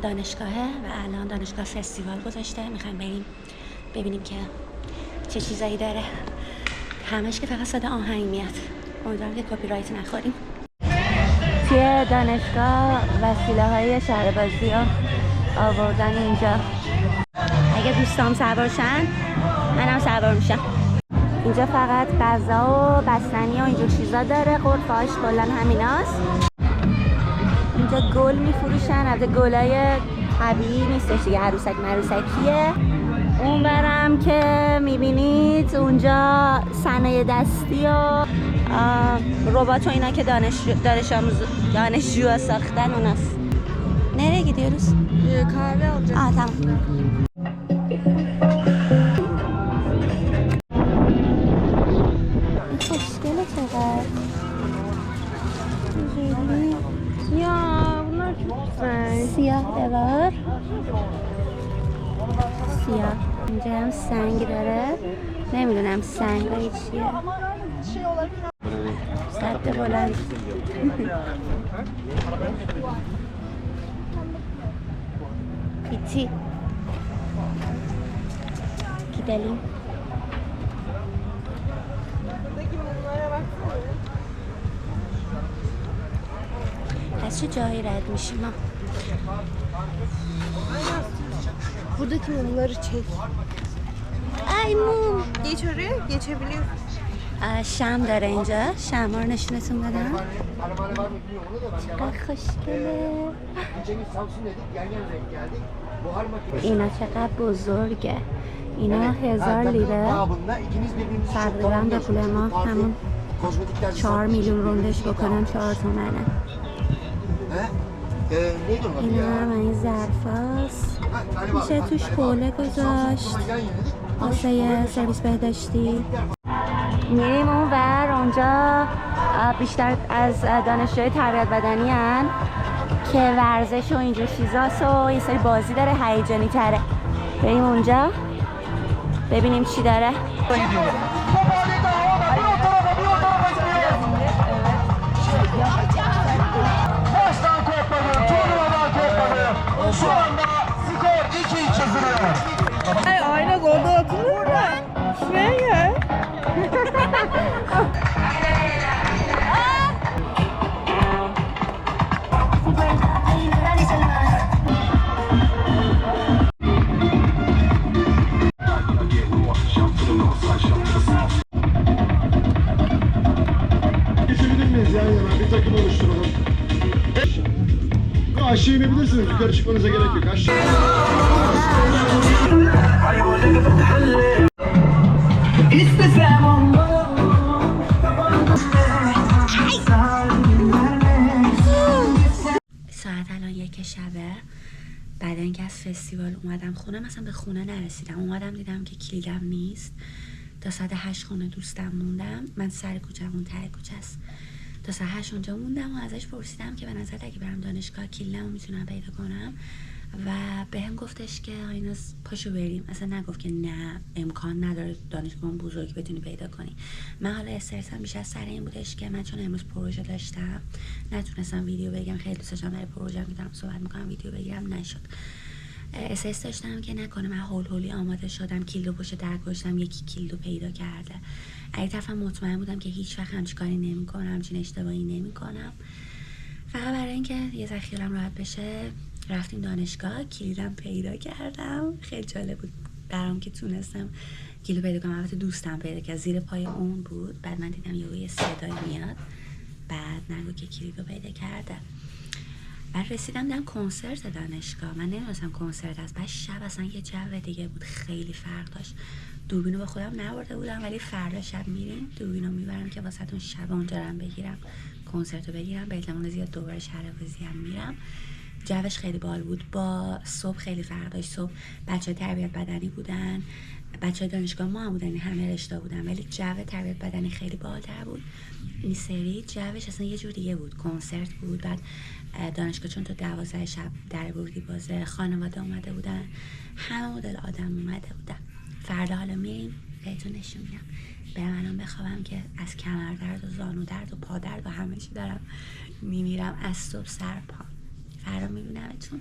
دانشگاهه و الان دانشگاه فستیوال گذاشته. میخوایم بریم ببینیم که چه چیزایی داره. همش که فقط صدا آهنگ میاد. امیدوارم که کپی رایت نخوریم. توی دانشگاه وسیله های شهر بازی ها آوردن اینجا. اگه دوستام سوار شن منم سوار میشم. اینجا فقط غذا و بستنی و اینجور چیزا داره. غرفه‌اش کلا همیناست. اینجا گل میفروشن. البته گلای طبیعی نیستش دیگه، عروسک مروسکیه. اون برم که میبینید اونجا صنایع دستی و ربات و اینا که دانشجوها ساختن اوناست. نره گیدی یه روز؟ kahve alacağım. tamam. خوشگله چقدر. Ya bunlar çok güzel. سیاه دوار. سیاه. اینجا هم سنگ داره. نمیدونم سنگ هایی چیه. سد بلند. پیتی. Gidelim. از چه جایی رد میشیم ما؟ Buradaki mumları çek. ای mum. Geç oraya, geçebiliyorsun. شم داره اینجا. شم‌ها رو نشونتون بدم. چقدر خوشگله. اینا چقدر بزرگه. اینا 1000 لیره. تقریبا به پول ما همون 4 میلیون روندش بکنم 4 تومنه. اینا هم این ظرفاست. میشه توش حوله گذاشت واسه سرویس بهداشتی. میریم اون ور. اونجا بیشتر از دانشجوی تربیت بدنی هن که ورزش و اینجور چیزاست و یه سری بازی داره هیجانی تره. بریم اونجا ببینیم چی داره. Ay ayna orada atılır mı? Şuraya. Geçebilir miyiz yan yana? Bir takım oluşturalım. Aşağı inebilirsiniz. Yukarı çıkmanıza gerek yok. Aşağı. ساعت الان 1 شبه. بعد اینکه از فستیوال اومدم خونه، مثلا به خونه نرسیدم. اومدم دیدم که کلیدم نیست. تا ساعت 8 خونه دوستم موندم. من سر کوچه‌مون ته کوچه است. تا ساعت 8 اونجا موندم و ازش پرسیدم که به نظرت اگه برم دانشگاه کلیدمو میتونم پیدا کنم و بهم گفتش که آیناز پاشو بریم. اصلا نگفت که نه امکان نداره دانشگاه بزرگ بتونی پیدا کنی. من حالا استرسم بیشتر سر این بودش که من چون امروز پروژه داشتم نتونستم ویدیو بگیرم. خیلی دوست داشتم برای پروژه‌ام که دارم صحبت میکنم ویدیو بگیرم، نشد. استرس داشتم که نکنه من هول آماده شدم کیلو پشت در گذاشتم یکی کیلو پیدا کرده. اگه طرفم مطمئن بودم که هیچ وقت همچین کاری نمی‌کنم، همچین اشتباهی نمی‌کنم. فقط برای اینکه یه ذره خیالم راحت بشه رفتیم دانشگاه. کلیدم پیدا کردم. خیلی جالب بود برام که تونستم کیلو پیدا کنم. البته دوستم پیدا کرد، زیر پای اون بود. بعد من دیدم یه صدای میاد، بعد نگو که کلیدو پیدا کرده. بعد رسیدم دیدم کنسرت دانشگاه. من نمی‌دونستم کنسرت است. بعد شب اصلا یه جو دیگه بود، خیلی فرق داشت. دوربینو به خودم نبرده بودم ولی فردا شب میریم دوربینو میبرم که واسهتون شب اونجا رو بگیرم، کنسرتو بگیرم. به احتمال زیاد دوباره شهر بازی هم میرم. جوش خیلی بال بود. با صبح خیلی فرق داشت. صبح بچه‌های تربیت بدنی بودن، بچه‌های دانشگاه ما هم بودن، همه رشته بودن، ولی جو تربیت بدنی خیلی بالاتر بود. این سری جوش اصلا یه جور دیگه بود. کنسرت بود. بعد دانشگاه چون تا 12 شب در بردی بازه، خانواده اومده بودن، همه مدل آدم اومده بودن. فردا حالا میریم بهتون نشون میدم. برم الان بخوابم که از کمر درد و زانو درد و پا درد و همه چی دارم میمیرم از صبح سر پا. فردا میبینمتون.